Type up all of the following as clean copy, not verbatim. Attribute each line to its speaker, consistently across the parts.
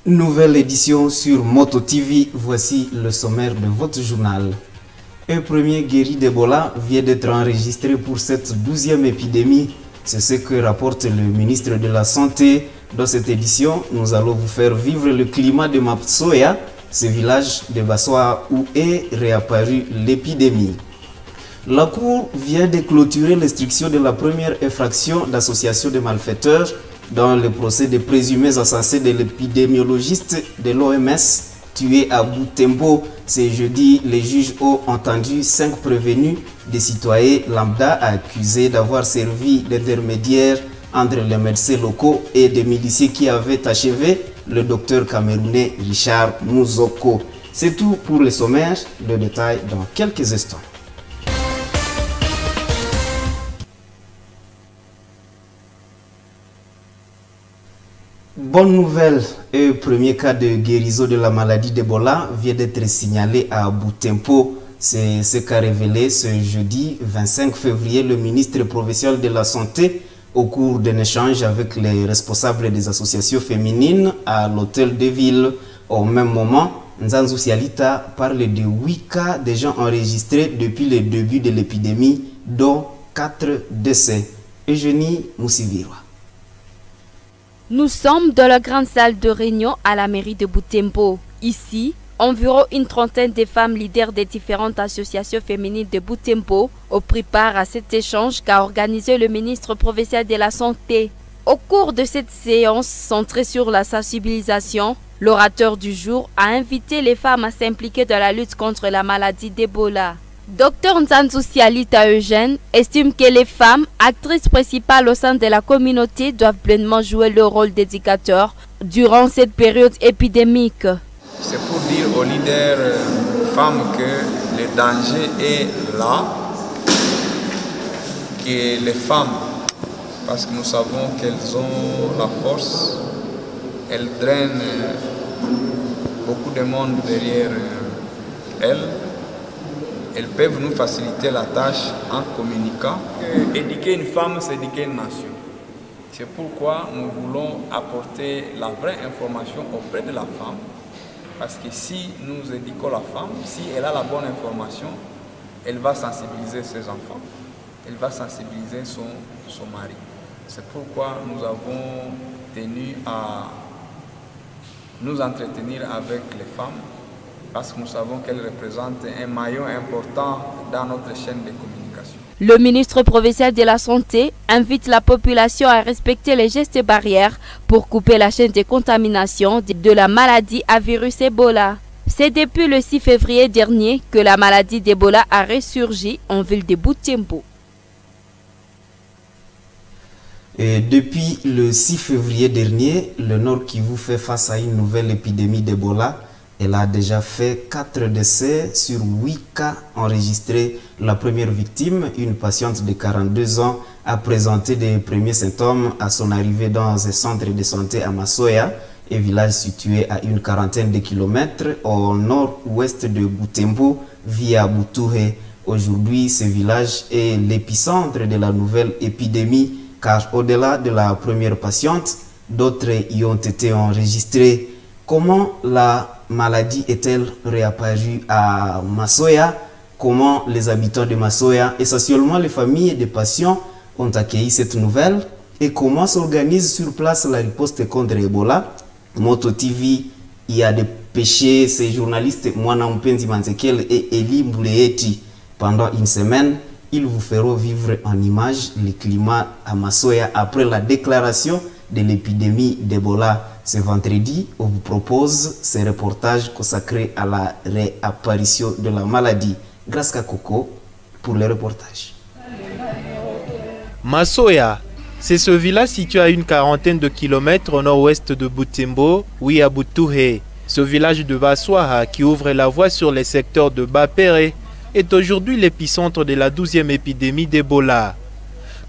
Speaker 1: Nouvelle édition sur Moto TV, voici le sommaire de votre journal. Un premier guéri d'Ebola vient d'être enregistré pour cette 12e épidémie. C'est ce que rapporte le ministre de la Santé. Dans cette édition, nous allons vous faire vivre le climat de Masoya, ce village de Bassoa où est réapparue l'épidémie. La Cour vient de clôturer l'instruction de la première infraction d'association de malfaiteurs dans le procès des présumés assassins de l'épidémiologiste de l'OMS tué à Butembo. Ce jeudi, les juges ont entendu 5 prévenus des citoyens lambda accusés d'avoir servi d'intermédiaire entre les médecins locaux et des miliciens qui avaient achevé le docteur camerounais Richard Mouzoko. C'est tout pour les sommaires, le détail dans quelques instants. Bonne nouvelle, un premier cas de guérison de la maladie d'Ebola vient d'être signalé à Butembo. C'est ce qu'a révélé ce jeudi 25 février le ministre provincial de la Santé au cours d'un échange avec les responsables des associations féminines à l'hôtel de ville. Au même moment, Nzanzu Sialita parle de 8 cas déjà enregistrés depuis le début de l'épidémie, dont 4 décès. Eugénie Moussivirwa.
Speaker 2: Nous sommes dans la grande salle de réunion à la mairie de Butembo. Ici, environ une trentaine de femmes leaders des différentes associations féminines de Butembo ont pris part à cet échange qu'a organisé le ministre provincial de la Santé. Au cours de cette séance centrée sur la sensibilisation, l'orateur du jour a invité les femmes à s'impliquer dans la lutte contre la maladie d'Ebola. Dr Nzanzu Sialita Eugène estime que les femmes, actrices principales au sein de la communauté, doivent pleinement jouer le rôle d'éducateurs durant cette période épidémique.
Speaker 3: C'est pour dire aux leaders femmes que le danger est là, que les femmes, parce que nous savons qu'elles ont la force, elles drainent beaucoup de monde derrière elles. Elles peuvent nous faciliter la tâche en communiquant. Éduquer une femme, c'est éduquer une nation. C'est pourquoi nous voulons apporter la vraie information auprès de la femme. Parce que si nous éduquons la femme, si elle a la bonne information, elle va sensibiliser ses enfants, elle va sensibiliser son mari. C'est pourquoi nous avons tenu à nous entretenir avec les femmes, parce que nous savons qu'elles représentent un maillon important dans notre chaîne de communication.
Speaker 2: Le ministre provincial de la Santé invite la population à respecter les gestes barrières pour couper la chaîne de contamination de la maladie à virus Ebola. C'est depuis le 6 février dernier que la maladie d'Ebola a ressurgi en ville de Butembo.
Speaker 1: Et depuis le 6 février dernier, le Nord Kivu fait face à une nouvelle épidémie d'Ebola. Elle a déjà fait 4 décès sur 8 cas enregistrés. La première victime, une patiente de 42 ans, a présenté des premiers symptômes à son arrivée dans un centre de santé à Masoya, un village situé à une quarantaine de kilomètres au nord-ouest de Butembo via Butuhe. Aujourd'hui, ce village est l'épicentre de la nouvelle épidémie car au-delà de la première patiente, d'autres y ont été enregistrés. Comment la maladie est-elle réapparue à Masoya? Comment les habitants de Masoya, essentiellement les familles des patients, ont accueilli cette nouvelle? Et comment s'organise sur place la riposte contre Ebola? Moto TV y a dépêché ces journalistes Mwana Mpenzi Manzekel et Eli Mbouleeti. Pendant une semaine, ils vous feront vivre en images le climat à Masoya après la déclaration de l'épidémie d'Ebola. Ce vendredi, on vous propose ce reportage consacré à la réapparition de la maladie. Grâce à Coco pour le reportage.
Speaker 4: Masoya, c'est ce village situé à une quarantaine de kilomètres au nord-ouest de Butembo, oui à Butuhe. Ce village de Bassoa qui ouvre la voie sur les secteurs de Bapere est aujourd'hui l'épicentre de la 12e épidémie d'Ebola.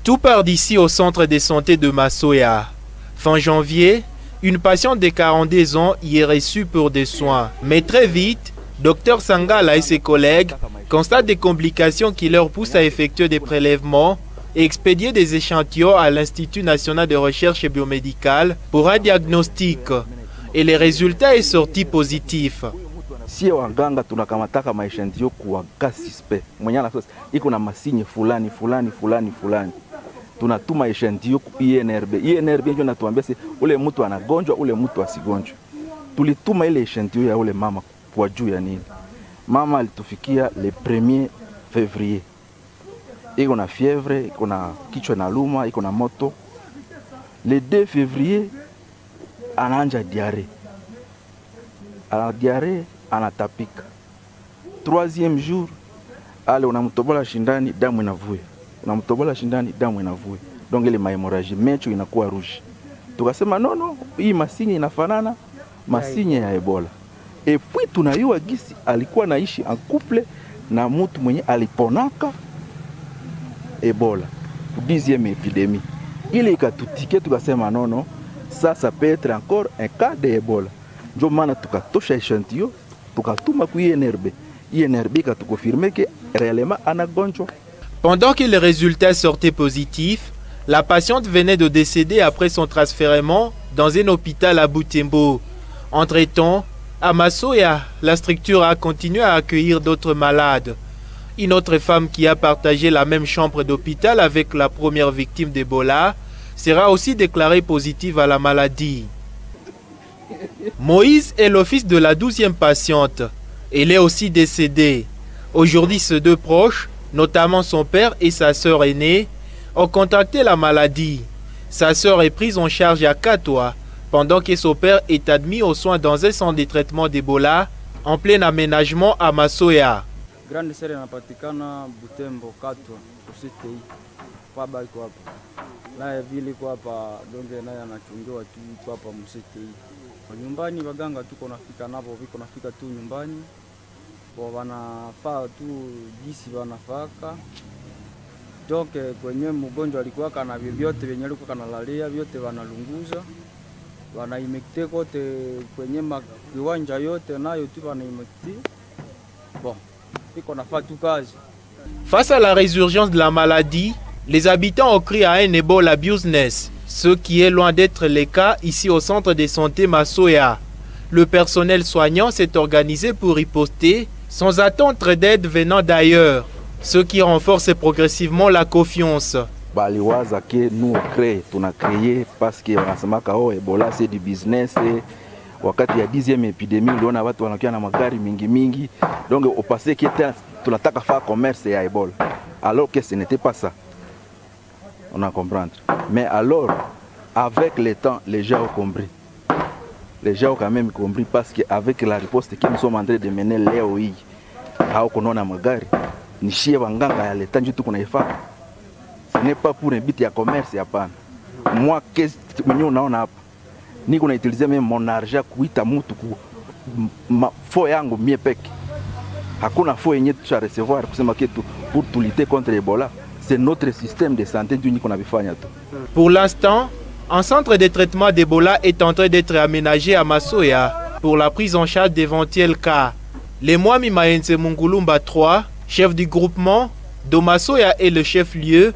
Speaker 4: Tout part d'ici au centre de santé de Masoya. Fin janvier, une patiente de 42 ans y est reçue pour des soins. Mais très vite, Dr Sangala et ses collègues constatent des complications qui leur poussent à effectuer des prélèvements et expédier des échantillons à l'Institut national de recherche biomédicale pour un diagnostic. et le résultat est sorti positif.
Speaker 5: Si waganga tunakamataka maishandio kuwaga suspect mwenye anasosi iko na masinye fulani fulani fulani fulani, tunatuma ishandio ku INRB. INRB ndio natuambia si ule mtu anagonjwa, ule mtu asigonjwa. Tulituma ile ishandio ya ule mama kwa juu ya nini? Mama alitufikia le 1er février. Iko na fièvre, iko na kichwa na luma, iko na moto. Le 2 février anaanja diarrhée. Ana diarrhée, anatapika. 3e jour ale unamtobola shindani damu inavuja. Unamtobola shindani damu inavuja. Donc ile hémorragie mecho inakuwa rouge. Tukasema no, hii masinye inafanana masinye ya Ebola. Et puis tunayua gisi alikuwa naishi en couple na mtu mwenye aliponaka Ebola. 10e épidémie. Ile ikatutike tukasema no, ça peut être encore un cas de Ebola. Ndio maana tukatosha échantillon tukatuma ku INRB. INRB ikatukonfirme que réellement anagonjwa.
Speaker 4: Pendant que les résultats sortaient positifs, la patiente venait de décéder après son transfèrement dans un hôpital à Butembo. Entre-temps, à Masoya, la structure a continué à accueillir d'autres malades. Une autre femme qui a partagé la même chambre d'hôpital avec la première victime d'Ebola sera aussi déclarée positive à la maladie. Moïse est le fils de la 12e patiente. Elle est aussi décédée. Aujourd'hui, ses deux proches, notamment son père et sa sœur aînée, ont contracté la maladie. Sa sœur est prise en charge à Katwa, pendant que son père est admis aux soins dans un centre de traitement d'Ebola en plein aménagement à Masoya.
Speaker 6: Grande sœur inapatikana Butembo Katwa kusitei baba iko hapa naye vile iko hapa donge naye anachungiwa tu iko hapa msitei nyumbani. Waganga tuko nafika nabo viko nafika tu nyumbani wanafaa tu jinsi wanafaka. Donc kwenye mgonjwa alikuwa kana vyote vyenye alikuwa kanalalia vyote wanalunguza, wanaimekte kote kwenye kiwanja yote nayo tu wanaimekte. Bon, iko nafaa tu kazi.
Speaker 4: Face à la résurgence de la maladie, les habitants ont crié à un Ebola business, ce qui est loin d'être le cas ici au centre de santé Masoya. Le personnel soignant s'est organisé pour riposter sans attendre d'aide venant d'ailleurs, ce qui renforce progressivement la confiance.
Speaker 5: Baliwaza que nous tuna créé parce que wanasemaka Ebola c'est du business. Wakati ya 10e épidémie uliona watu wanakuwa na magari mingi, donc au passé que tunataka faire commerce ya Ebola, alors que ce n'était pas ça. On a comprendre. Mais alors, avec le temps, les gens ont compris. Les gens ont quand même compris parce qu'avec la riposte que nous sommes en train de mener leo hii, hawakuona magari, ni shie wanganga ya leta njutu kunaifaa. Ce n'est pas pour un but ya commerce hapana. Moi qu'est-ce que unaona hapa? Niko na utiliser même mon argent kuita mtu ku fo yangu mie peke. Hakuna fo yenye tu recevoir kusema kitu pour lutter contre Ebola. C'est notre système de santé du niko na bifanya tu.
Speaker 4: Pour l'instant, un centre de traitement d'Ebola est en train d'être aménagé à Masoya pour la prise en charge d'éventuels cas. Les Mwami Maense Mungulumba 3, chef du groupement, Domasoya et le chef-lieu,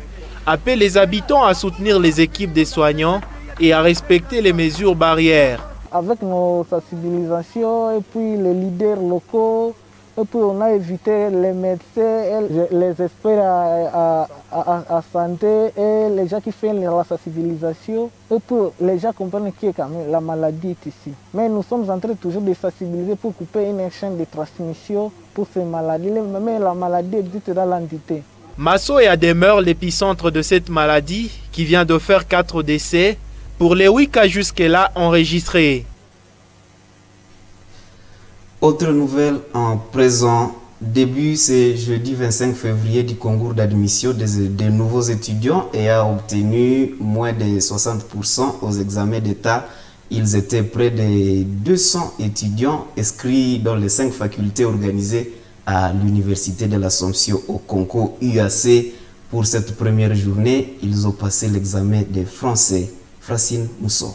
Speaker 4: appellent les habitants à soutenir les équipes des soignants et à respecter les mesures barrières.
Speaker 7: Avec nos sensibilisations et puis les leaders locaux, et puis on a évité les médecins, les experts à santé et les gens qui font la sensibilisation. Et puis les gens comprennent que quand même la maladie est ici. Mais nous sommes en train toujours de sensibiliser pour couper une chaîne de transmission pour ces maladies. Même la maladie existe dans l'entité.
Speaker 4: Masoya demeure l'épicentre de cette maladie qui vient de faire 4 décès pour les 8 cas jusque-là enregistrés.
Speaker 1: Autre nouvelle en présent, début c'est jeudi 25 février du concours d'admission des nouveaux étudiants ayant obtenu moins de 60% aux examens d'État. Ils étaient près de 200 étudiants inscrits dans les 5 facultés organisées à l'Université de l'Assomption au concours UAC. Pour cette première journée, ils ont passé l'examen des Français. Francine Moussoa.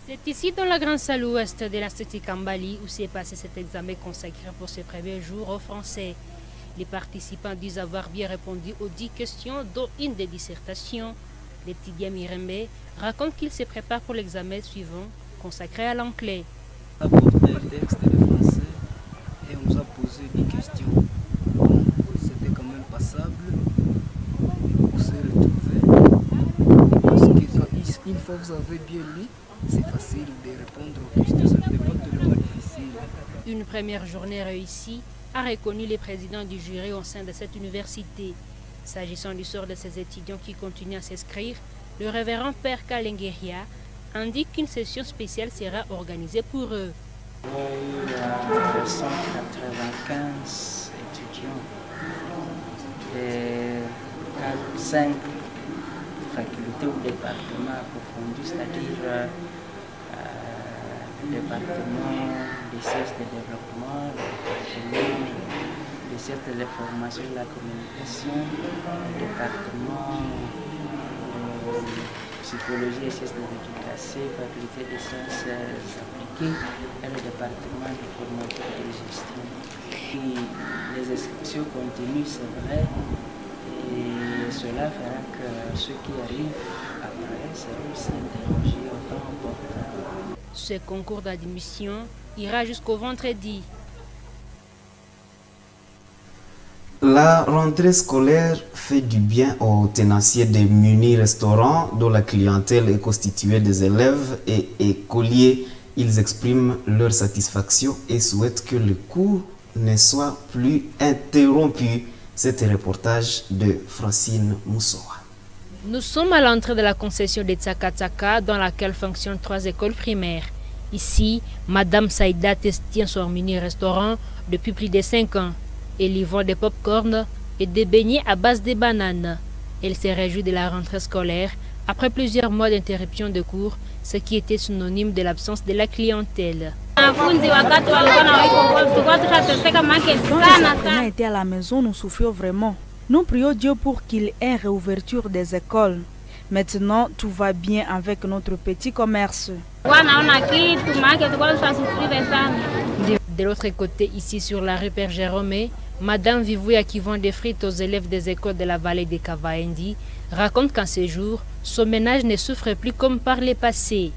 Speaker 8: C'est ici dans la grande salle ouest de l'Institut Kambali où s'est passé cet examen consacré pour ce premier jour aux Français. Les participants disent avoir bien répondu aux 10 questions, dont une des dissertations. L'étudiant Mirembe raconte qu'il se prépare pour l'examen suivant consacrée à l'anglais.
Speaker 9: On a apporté un texte de français et on nous a posé des questions. C'était quand même passable pour se retrouver. Parce que une fois que vous avez bien lu, c'est facile de répondre aux questions, ça n'est pas tellement difficile.
Speaker 8: Une première journée réussie a reconnu les présidents du jury au sein de cette université. S'agissant du sort de ces étudiants qui continuent à s'inscrire, le révérend Père Kalengeria indique qu'une session spéciale sera organisée pour eux.
Speaker 10: Il y a 295 étudiants et 5 facultés ou départements approfondis, c'est-à-dire le département des sciences de développement, le département des sciences de l'information et de la communication, le département de psychologie et sciences de l'éducation, faculté des sciences appliquées et le département de formation et de gestion. Et les inscriptions continuent, c'est vrai, et cela fera que ceux qui arrivent après seront aussi interrogés au temps important.
Speaker 8: Ce concours d'admission ira jusqu'au vendredi.
Speaker 1: La rentrée scolaire fait du bien aux tenanciers des munis restaurants dont la clientèle est constituée des élèves et écoliers. Ils expriment leur satisfaction et souhaitent que le cours ne soit plus interrompu. C'est un reportage de Francine Moussoa.
Speaker 8: Nous sommes à l'entrée de la concession de Tsaka dans laquelle fonctionnent 3 écoles primaires. Ici, Madame Saïda tient son mini-restaurant depuis plus de 5 ans. Elle y vend des pop-corn et des beignets à base de bananes. Elle s'est réjouie de la rentrée scolaire après plusieurs mois d'interruption de cours, ce qui était synonyme de l'absence de la clientèle.
Speaker 11: Quand on était à la maison, nous souffrions vraiment. Nous prions Dieu pour qu'il ait une réouverture des écoles. Maintenant, tout va bien avec notre petit commerce.
Speaker 8: De l'autre côté, ici sur la rue Père Jérôme, Madame Vivouya, qui vend des frites aux élèves des écoles de la vallée de Kavaendi, raconte qu'en ces jours, son ménage ne souffre plus comme par le passé.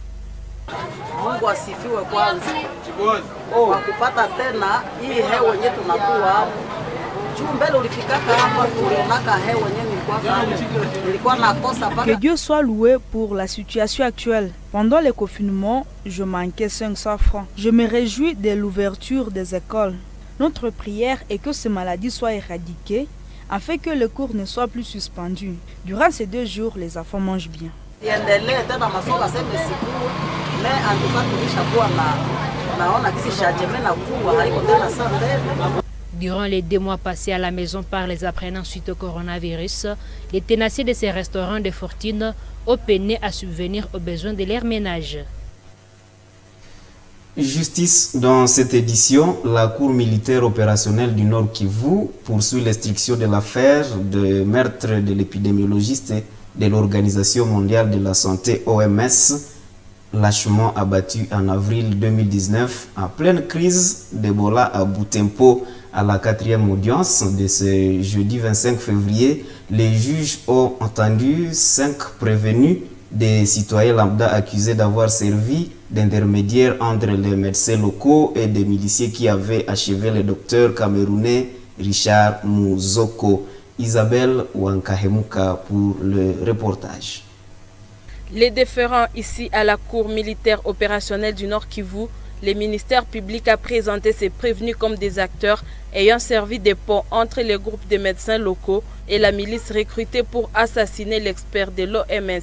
Speaker 11: Que Dieu soit loué pour la situation actuelle. Pendant le confinement, je manquais 500 francs. Je me réjouis de l'ouverture des écoles. Notre prière est que ces maladies soient éradiquées afin que le cours ne soit plus suspendu. Durant ces 2 jours, les enfants mangent bien.
Speaker 8: Durant les 2 mois passés à la maison par les apprenants suite au coronavirus, les tenanciers de ces restaurants de fortune ont peiné à subvenir aux besoins de leur ménage.
Speaker 1: Justice, dans cette édition, la Cour militaire opérationnelle du Nord Kivu poursuit l'instruction de l'affaire de meurtre de l'épidémiologiste de l'Organisation mondiale de la santé OMS, lâchement abattu en avril 2019 en pleine crise d'Ebola à Butembo. À la 4e audience de ce jeudi 25 février, les juges ont entendu 5 prévenus des citoyens lambda accusés d'avoir servi d'intermédiaires entre les médecins locaux et des miliciens qui avaient achevé le docteur camerounais Richard Muzoko. Isabelle Wankahemuka pour le reportage.
Speaker 12: Les déférents ici à la Cour militaire opérationnelle du Nord Kivu, le ministère public a présenté ces prévenus comme des acteurs ayant servi de pont entre les groupes de médecins locaux et la milice recrutée pour assassiner l'expert de l'OMS.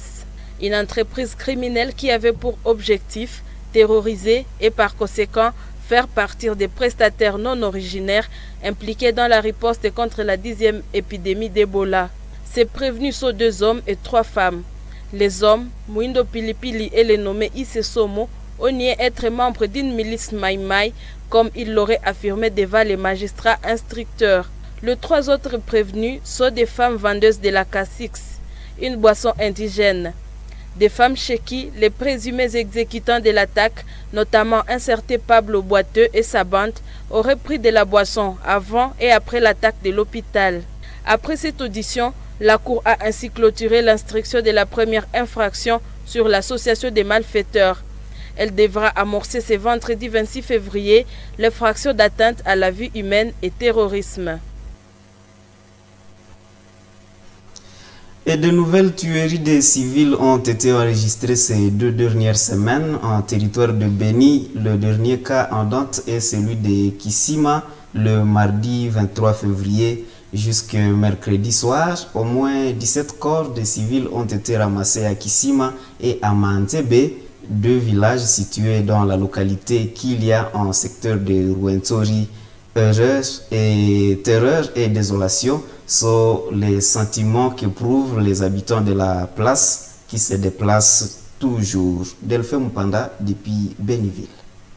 Speaker 12: Une entreprise criminelle qui avait pour objectif terroriser et par conséquent faire partir des prestataires non originaires impliqués dans la riposte contre la 10e épidémie d'Ebola. Ces prévenus sont 2 hommes et 3 femmes. Les hommes, Mouindo Pilipili et le nommé Issé Somo, ont nié être membres d'une milice Maïmaï, comme il l'aurait affirmé devant les magistrats instructeurs. Les 3 autres prévenus sont des femmes vendeuses de la Cassix, une boisson indigène. Des femmes chez qui les présumés exécutants de l'attaque, notamment un certain Pablo Boiteux et sa bande, auraient pris de la boisson avant et après l'attaque de l'hôpital. Après cette audition, la Cour a ainsi clôturé l'instruction de la première infraction sur l'association des malfaiteurs. Elle devra amorcer ce vendredi 26 février l'infraction d'atteinte à la vie humaine et terrorisme.
Speaker 1: Et de nouvelles tueries des civils ont été enregistrées ces 2 dernières semaines en territoire de Beni. Le dernier cas en date est celui de Kisima le mardi 23 février jusqu'à mercredi soir. Au moins 17 corps de civils ont été ramassés à Kisima et à Mantebe, 2 villages situés dans la localité Kilia en secteur de Rwentori. Terreur et désolation sont les sentiments qu'éprouvent les habitants de la place qui se déplacent toujours. Delphin Mpanda depuis Beniville.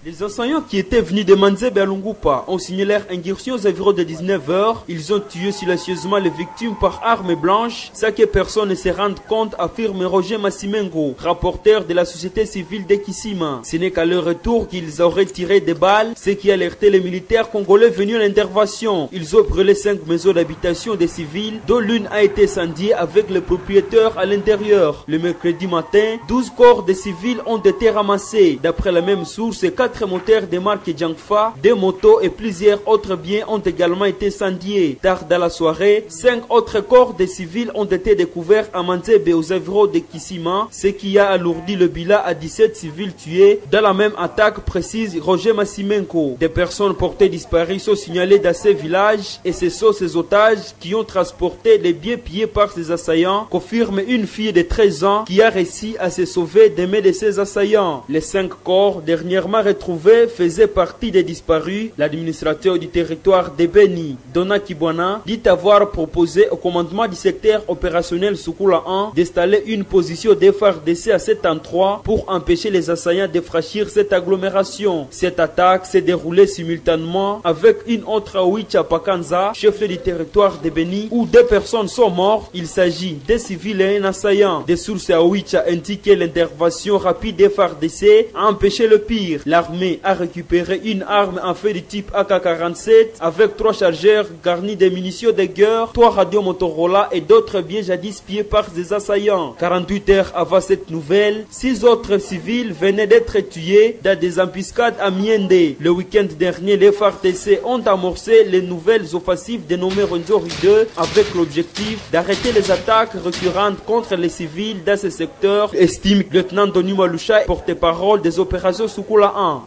Speaker 13: Les assaillants qui étaient venus de Manzebe à Lungupa ont signé leur incursion aux environs de 19h. Ils ont tué silencieusement les victimes par armes blanches, sans que personne ne se rende compte, affirme Roger Massimengo, rapporteur de la société civile de Kisima. Ce n'est qu'à leur retour qu'ils auraient tiré des balles, ce qui a alerté les militaires congolais venus à l'intervention. Ils ont brûlé 5 maisons d'habitation des civils, dont l'une a été incendiée avec le propriétaire à l'intérieur. Le mercredi matin, 12 corps de civils ont été ramassés. D'après la même source, 4 moteurs de marque Djangfa, 2 motos et plusieurs autres biens ont également été incendiés. Tard dans la soirée, 5 autres corps de civils ont été découverts à Manzebe aux environs de Kisima, ce qui a alourdi le bilan à 17 civils tués dans la même attaque, précise Roger Massimenko. Des personnes portées disparues sont signalées dans ces villages et ce sont ces otages qui ont transporté les biens pillés par ces assaillants, confirme une fille de 13 ans qui a réussi à se sauver des mains de ces assaillants. Les 5 corps dernièrement retrouvés faisait partie des disparus. L'administrateur du territoire de Beni, Dona Kibwana, dit avoir proposé au commandement du secteur opérationnel Soukoula 1 d'installer une position de FARDC à cet endroit pour empêcher les assaillants de franchir cette agglomération. Cette attaque s'est déroulée simultanément avec une autre à Ouicha Pakanza, chef du territoire de Beni, où 2 personnes sont mortes. Il s'agit des civils et un assaillant. Des sources à Ouicha indiquent l'intervention rapide des FARDC a empêché le pire. L'armée a récupéré une arme en feu du type AK-47 avec 3 chargeurs garnis de munitions de guerre, 3 radios Motorola et d'autres biens jadis pillés par des assaillants. 48 heures avant cette nouvelle, 6 autres civils venaient d'être tués dans des embuscades à Miende. Le week-end dernier, les FARDC ont amorcé les nouvelles offensives dénommées Rwenzori 2 avec l'objectif d'arrêter les attaques récurrentes contre les civils dans ce secteur, estime le lieutenant Denis Maloucha, porte-parole des opérations Soukoula 1.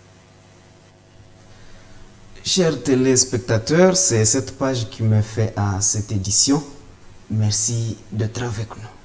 Speaker 1: Chers téléspectateurs, c'est cette page qui me fait à cette édition. Merci d'être avec nous.